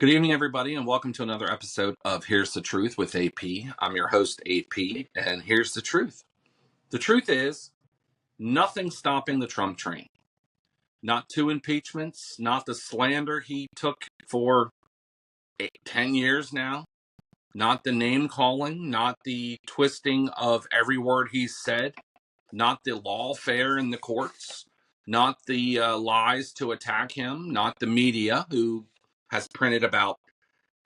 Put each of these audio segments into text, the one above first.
Good evening, everybody, and welcome to another episode of Here's the Truth with AP. I'm your host, AP, and here's the truth. The truth is, nothing stopping the Trump train. Not two impeachments, not the slander he took for 10 years now, not the name calling, not the twisting of every word he said, not the lawfare in the courts, not the lies to attack him, not the media who has printed about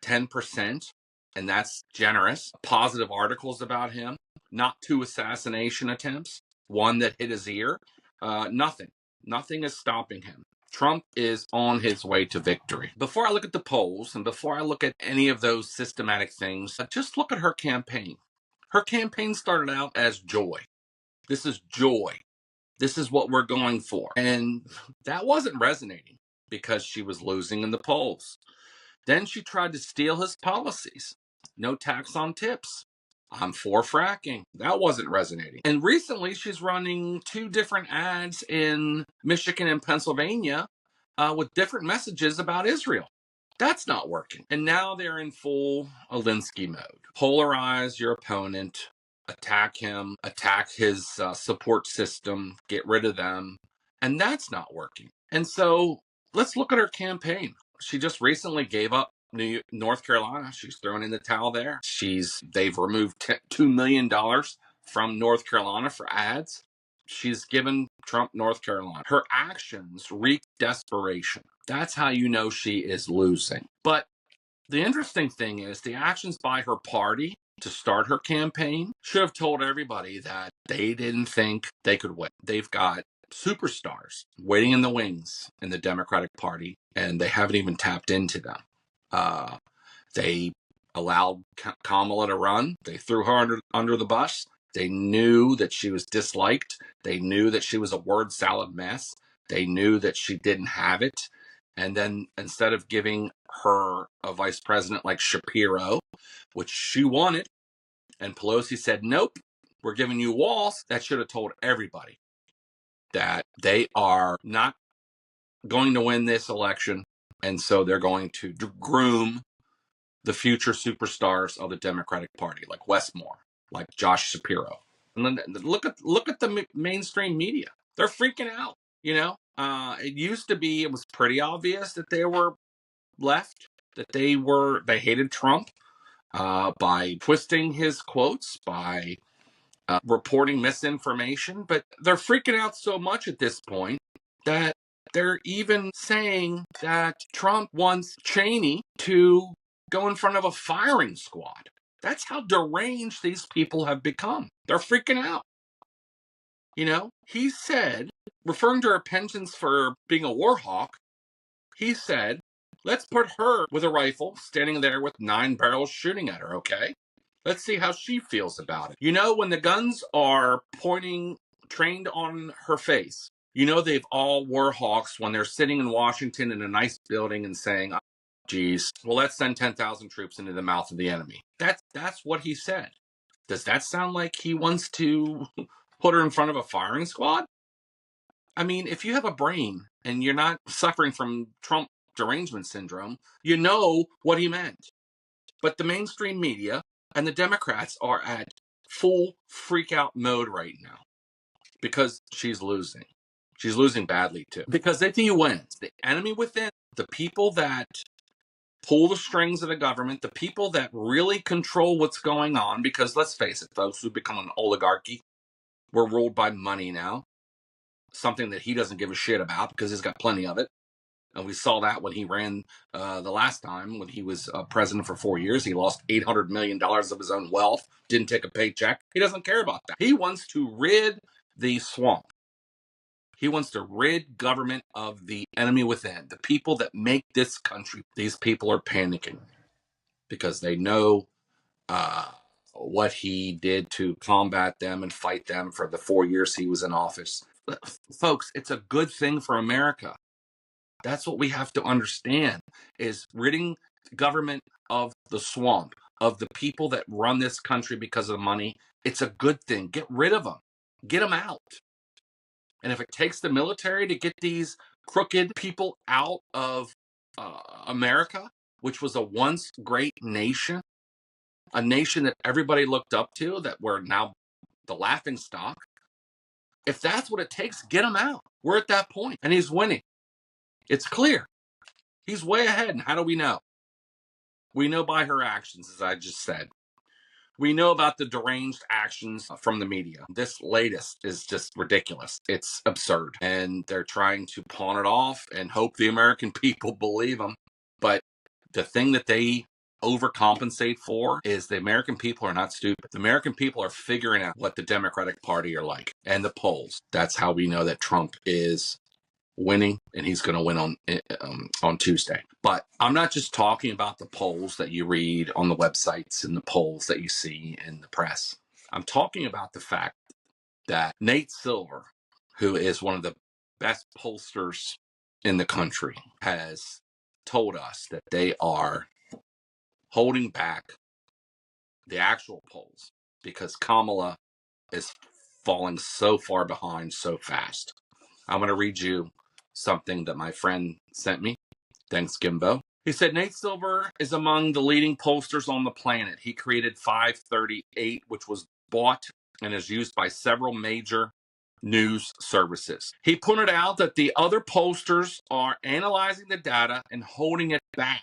10%, and that's generous, positive articles about him, not two assassination attempts, one that hit his ear. Nothing. Nothing is stopping him. Trump is on his way to victory. Before I look at the polls and before I look at any of those systematic things, just look at her campaign. Her campaign started out as joy. This is joy. This is what we're going for. And that wasn't resonating because she was losing in the polls. Then she tried to steal his policies. No tax on tips. I'm for fracking. That wasn't resonating. And recently she's running two different ads in Michigan and Pennsylvania with different messages about Israel. That's not working. And now they're in full Alinsky mode. Polarize your opponent, attack him, attack his support system, get rid of them. And that's not working. And so let's look at her campaign. She just recently gave up North Carolina. She's thrown in the towel there. They've removed $2 million from North Carolina for ads. She's given Trump North Carolina. Her actions wreak desperation. That's how you know she is losing. But the interesting thing is the actions by her party to start her campaign should have told everybody that they didn't think they could win. They've got superstars waiting in the wings in the Democratic Party, and they haven't even tapped into them. They allowed Kamala to run. They threw her under the bus. They knew that she was disliked. They knew that she was a word salad mess. They knew that she didn't have it. And then instead of giving her a vice president like Shapiro, which she wanted, and Pelosi said, nope, we're giving you Walz, that should have told everybody that they are not going to win this election. And so they're going to groom the future superstars of the Democratic Party, like Westmore, like Josh Shapiro. And then look at the mainstream media. They're freaking out. It used to be, it was pretty obvious that they were left, that they hated Trump by twisting his quotes, by reporting misinformation. But they're freaking out so much at this point that they're even saying that Trump wants Cheney to go in front of a firing squad. That's how deranged these people have become. They're freaking out. He said, referring to her penchants for being a war hawk, he said, let's put her with a rifle standing there with 9 barrels shooting at her, okay? Let's see how she feels about it. When the guns are trained on her face, they've all war hawks when they're sitting in Washington in a nice building and saying, oh, geez, well, let's send 10,000 troops into the mouth of the enemy. That's what he said. Does that sound like he wants to put her in front of a firing squad? I mean, if you have a brain and you're not suffering from Trump derangement syndrome, you know what he meant. But the mainstream media and the Democrats are at full freak out mode right now because she's losing. She's losing badly too. Because if he wins, the enemy within, the people that pull the strings of the government, the people that really control what's going on, because let's face it, folks, we've become an oligarchy. We're ruled by money now. Something that he doesn't give a shit about because he's got plenty of it. And we saw that when he ran the last time, when he was president for 4 years. He lost $800 million of his own wealth, didn't take a paycheck. He doesn't care about that. He wants to rid the swamp. He wants to rid government of the enemy within, the people that make this country. These people are panicking because they know what he did to combat them and fight them for the 4 years he was in office. Folks, it's a good thing for America. That's what we have to understand, is ridding government of the swamp, of the people that run this country because of the money. It's a good thing. Get rid of them. Get them out. And if it takes the military to get these crooked people out of America, which was a once great nation, a nation that everybody looked up to, that we're now the laughing stock. If that's what it takes, get him out. We're at that point, and he's winning. It's clear. He's way ahead. And how do we know? We know by her actions, as I just said. We know about the deranged actions from the media. This latest is just ridiculous. It's absurd. And they're trying to pawn it off and hope the American people believe them. But the thing that they overcompensate for is the American people are not stupid. The American people are figuring out what the Democratic Party are like, and the polls. That's how we know that Trump is winning, and he's going to win on Tuesday. But I'm not just talking about the polls that you read on the websites and the polls that you see in the press. I'm talking about the fact that Nate Silver, who is one of the best pollsters in the country, has told us that they are holding back the actual polls because Kamala is falling so far behind so fast. I'm going to read you something that my friend sent me. Thanks, Gimbo. He said, Nate Silver is among the leading pollsters on the planet. He created 538, which was bought and is used by several major news services. He pointed out that the other pollsters are analyzing the data and holding it back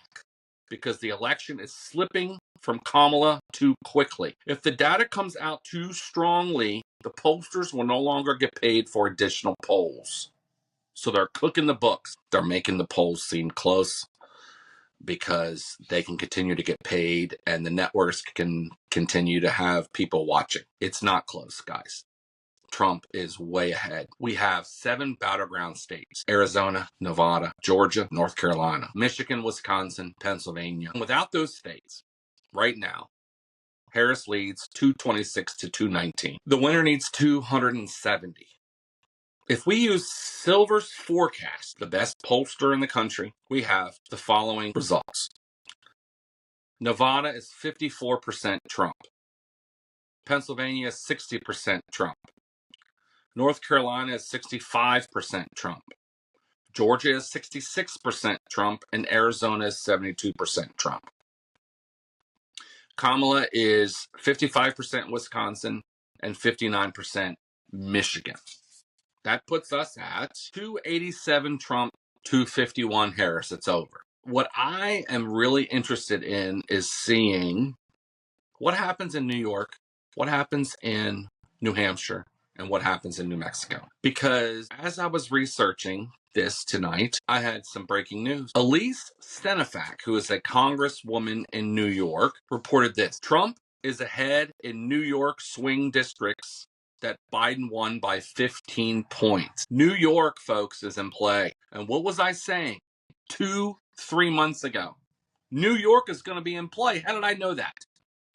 because the election is slipping from Kamala too quickly. If the data comes out too strongly, the pollsters will no longer get paid for additional polls. So they're cooking the books. They're making the polls seem close because they can continue to get paid and the networks can continue to have people watching. It's not close, guys. Trump is way ahead. We have 7 battleground states: Arizona, Nevada, Georgia, North Carolina, Michigan, Wisconsin, Pennsylvania. And without those states, right now, Harris leads 226 to 219. The winner needs 270. If we use Silver's forecast, the best pollster in the country, we have the following results. Nevada is 54% Trump. Pennsylvania is 60% Trump. North Carolina is 65% Trump. Georgia is 66% Trump, and Arizona is 72% Trump. Kamala is 55% Wisconsin and 59% Michigan. That puts us at 287 Trump, 251 Harris. It's over. What I am really interested in is seeing what happens in New York, what happens in New Hampshire, and what happens in New Mexico. Because as I was researching this tonight, I had some breaking news. Elise Stefanik, who is a congresswoman in New York, reported this. Trump is ahead in New York swing districts that Biden won by 15 points. New York, folks, is in play. And what was I saying 2-3 months ago? New York is going to be in play. How did I know that?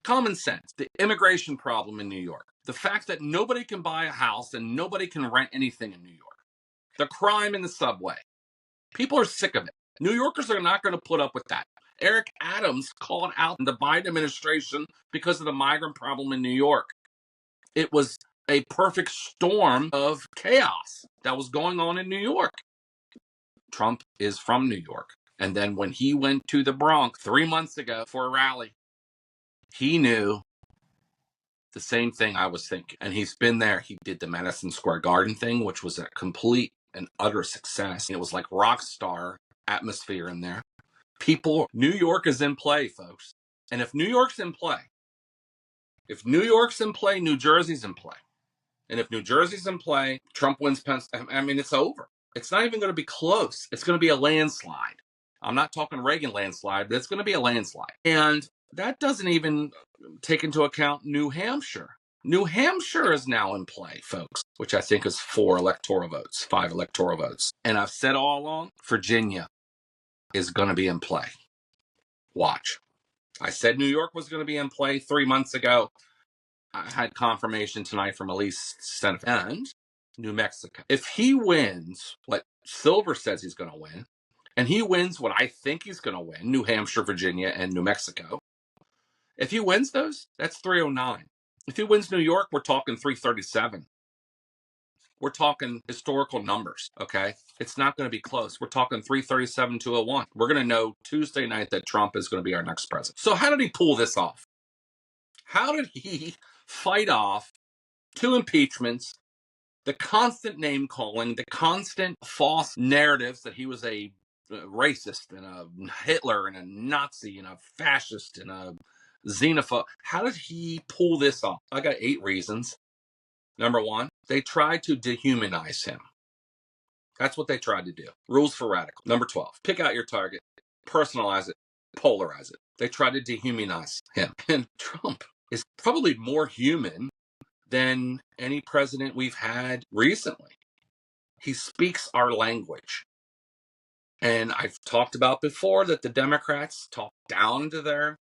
Common sense. The immigration problem in New York. The fact that nobody can buy a house and nobody can rent anything in New York. The crime in the subway. People are sick of it. New Yorkers are not going to put up with that. Eric Adams called out the Biden administration because of the migrant problem in New York. It was a perfect storm of chaos that was going on in New York. Trump is from New York. And then when he went to the Bronx 3 months ago for a rally, he knew the same thing I was thinking. And he's been there. He did the Madison Square Garden thing, which was a complete and utter success. It was like rock star atmosphere in there. New York is in play, folks. And if New York's in play, New Jersey's in play. And if New Jersey's in play, Trump wins Pennsylvania. I mean, it's over. It's not even going to be close. It's going to be a landslide. I'm not talking Reagan landslide, but it's going to be a landslide. And that doesn't even take into account New Hampshire. New Hampshire is now in play, folks, which I think is 5 electoral votes. And I've said all along, Virginia is going to be in play. Watch. I said New York was going to be in play 3 months ago. I had confirmation tonight from Elise Stefanik and New Mexico. If he wins what Silver says he's going to win, and he wins what I think he's going to win, New Hampshire, Virginia, and New Mexico, if he wins those, that's 309. If he wins New York, we're talking 337. We're talking historical numbers, okay? It's not going to be close. We're talking 337 to 1. We're going to know Tuesday night that Trump is going to be our next president. So how did he pull this off? How did he fight off 2 impeachments, the constant name calling, the constant false narratives that he was a racist and a Hitler and a Nazi and a fascist and a xenophobe? How did he pull this off? I got 8 reasons. Number 1, they tried to dehumanize him. That's what they tried to do. Rules for radical. Number 12, pick out your target, personalize it, polarize it. They tried to dehumanize him. And Trump is probably more human than any president we've had recently. He speaks our language. And I've talked about before that the Democrats talk down to their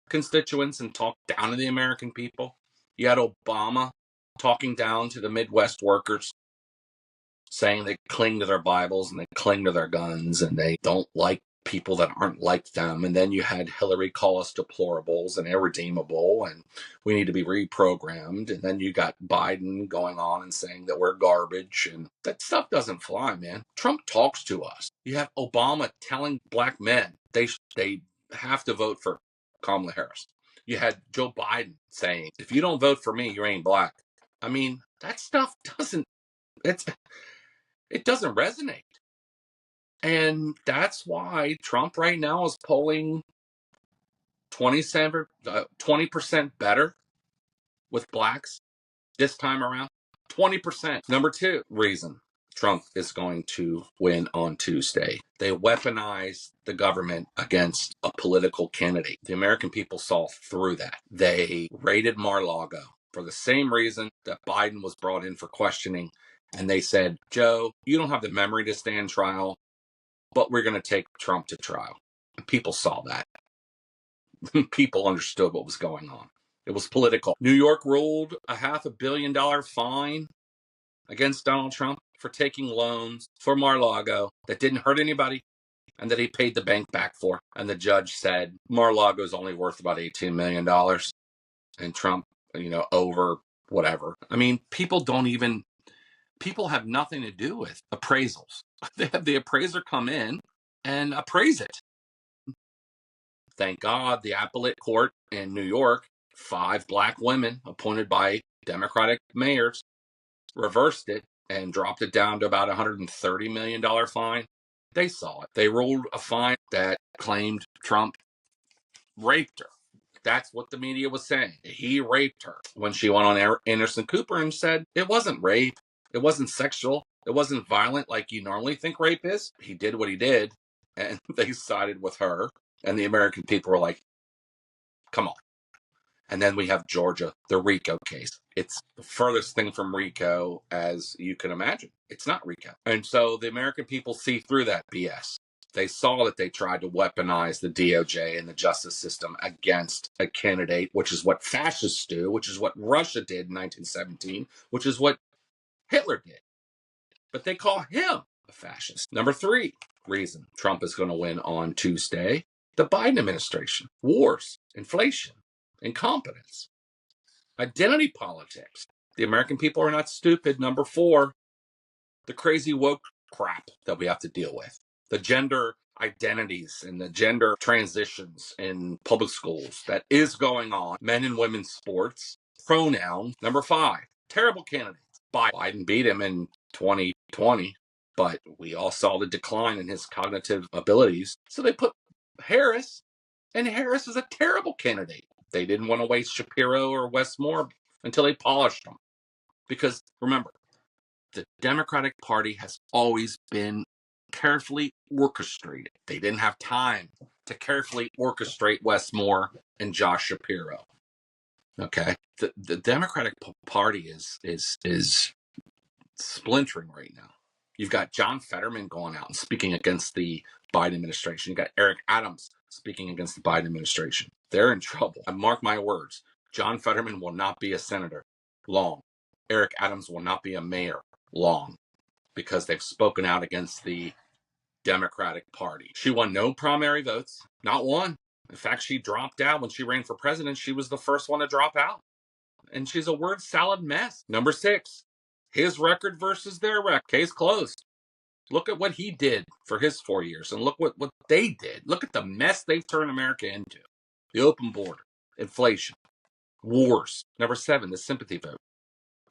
constituents and talk down to the American people. You had Obama talking down to the Midwest workers, saying they cling to their Bibles and they cling to their guns and they don't like people that aren't like them. And then you had Hillary call us deplorables and irredeemable and we need to be reprogrammed. And then you got Biden going on and saying that we're garbage. And that stuff doesn't fly, man. Trump talks to us. You have Obama telling black men they have to vote for Kamala Harris. You had Joe Biden saying, if you don't vote for me, you ain't black. I mean, that stuff doesn't resonate. And that's why Trump right now is polling 20% better with blacks this time around. 20%. Number 2 reason Trump is going to win on Tuesday. They weaponized the government against a political candidate. The American people saw through that. They raided Mar-a-Lago for the same reason that Biden was brought in for questioning. And they said, Joe, you don't have the memory to stand trial, but we're going to take Trump to trial. And people saw that. People understood what was going on. It was political. New York ruled a $500 million fine against Donald Trump for taking loans for Mar-a-Lago that didn't hurt anybody and that he paid the bank back for. And the judge said Mar-a-Lago is only worth about $18 million and Trump, over whatever. I mean, people have nothing to do with appraisals. They have the appraiser come in and appraise it. Thank God the appellate court in New York, 5 black women appointed by Democratic mayors, reversed it and dropped it down to about $130 million fine. They saw it. They ruled a fine that claimed Trump raped her. That's what the media was saying. He raped her when she went on Anderson Cooper and said it wasn't rape. It wasn't sexual. It wasn't violent like you normally think rape is. He did what he did, and they sided with her. And the American people were like, come on. And then we have Georgia, the RICO case. It's the furthest thing from RICO as you can imagine. It's not RICO. And so the American people see through that BS. They saw that they tried to weaponize the DOJ and the justice system against a candidate, which is what fascists do, which is what Russia did in 1917, which is what Hitler did. But they call him a fascist. Number 3 reason Trump is going to win on Tuesday, the Biden administration, wars, inflation, incompetence, identity politics. The American people are not stupid. Number 4, the crazy woke crap that we have to deal with. The gender identities and the gender transitions in public schools that is going on. Men and women's sports, pronouns. Number 5, terrible candidates. Biden beat him in 2020, but we all saw the decline in his cognitive abilities. So they put Harris, and Harris is a terrible candidate. They didn't want to waste Shapiro or Wes Moore until they polished them. Because remember, the Democratic Party has always been carefully orchestrated. They didn't have time to carefully orchestrate Wes Moore and Josh Shapiro. Okay? The Democratic Party is splintering right now. You've got John Fetterman going out and speaking against the Biden administration. You've got Eric Adams speaking against the Biden administration. They're in trouble. And mark my words, John Fetterman will not be a senator long. Eric Adams will not be a mayor long because they've spoken out against the Democratic Party. She won no primary votes, not one. In fact, she dropped out when she ran for president. She was the first one to drop out. And she's a word salad mess. Number 6, his record versus their record. Case closed. Look at what he did for his 4 years, and look what they did. Look at the mess they've turned America into. The open border, inflation, wars. Number 7, the sympathy vote.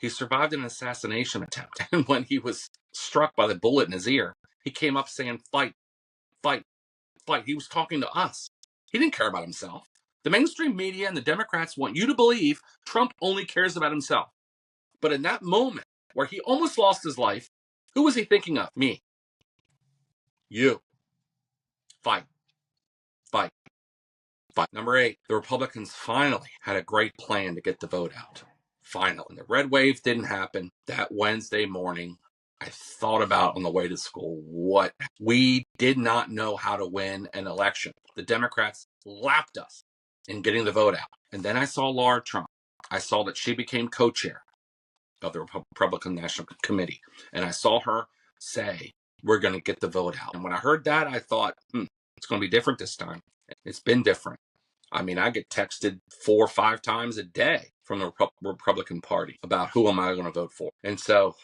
He survived an assassination attempt, and when he was struck by the bullet in his ear, he came up saying, fight, fight, fight. He was talking to us. He didn't care about himself. The mainstream media and the Democrats want you to believe Trump only cares about himself. But in that moment where he almost lost his life, who was he thinking of? Me. You. Fight. Fight. Fight. Number 8, the Republicans finally had a great plan to get the vote out. Finally. When the red wave didn't happen that Wednesday morning, I thought about on the way to school what we did not know how to win an election. The Democrats lapped us in getting the vote out. And then I saw Laura Trump. I saw that she became co-chair of the Republican National Committee. And I saw her say, we're going to get the vote out. And when I heard that, I thought, it's going to be different this time. It's been different. I mean, I get texted 4 or 5 times a day from the Republican Party about who am I going to vote for. And so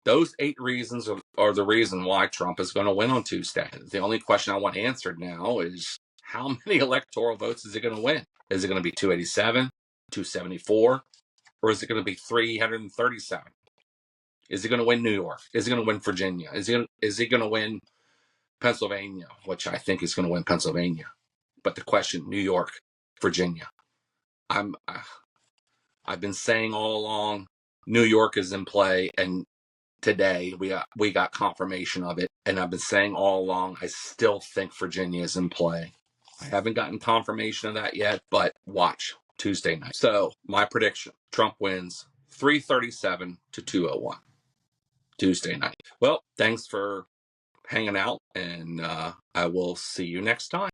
those 8 reasons are the reason why Trump is going to win on Tuesday. The only question I want answered now is how many electoral votes is he going to win? Is it going to be 287, 274, or is it going to be 337? Is he going to win New York? Is he going to win Virginia? Is he going to win Pennsylvania, which I think is going to win Pennsylvania? But the question, New York, Virginia. I've been saying all along, New York is in play, and today we got confirmation of it. And I've been saying all along, I still think Virginia is in play. I haven't gotten confirmation of that yet, but watch Tuesday night. So my prediction, Trump wins 337 to 201 Tuesday night. Well, thanks for hanging out, and I will see you next time.